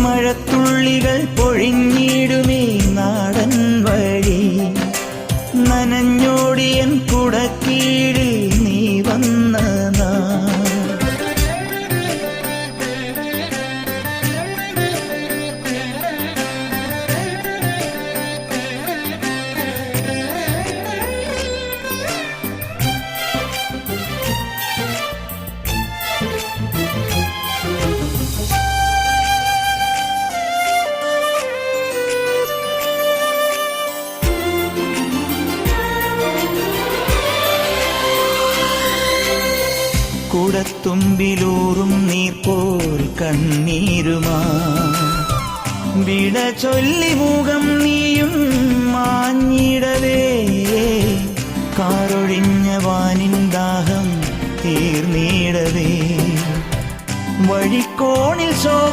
മഴത്തുള്ളികൾ പൊഴിഞ്ഞിടുമേ നാടൻ വഴി, നനഞ്ഞോടിയൻ കുടക്കീഴിൽ നീ വന്ന കുടത്തുമ്പിലൂറും നീർപോൽ കണ്ണീരുമാ വിട ചൊല്ലി മുഖം നീയും മാഞ്ഞിടവേ, കാറൊഴിഞ്ഞ വാനിൻ ദാഹം തീർന്നിടവേ, വഴിക്കോണിൽ ശോകം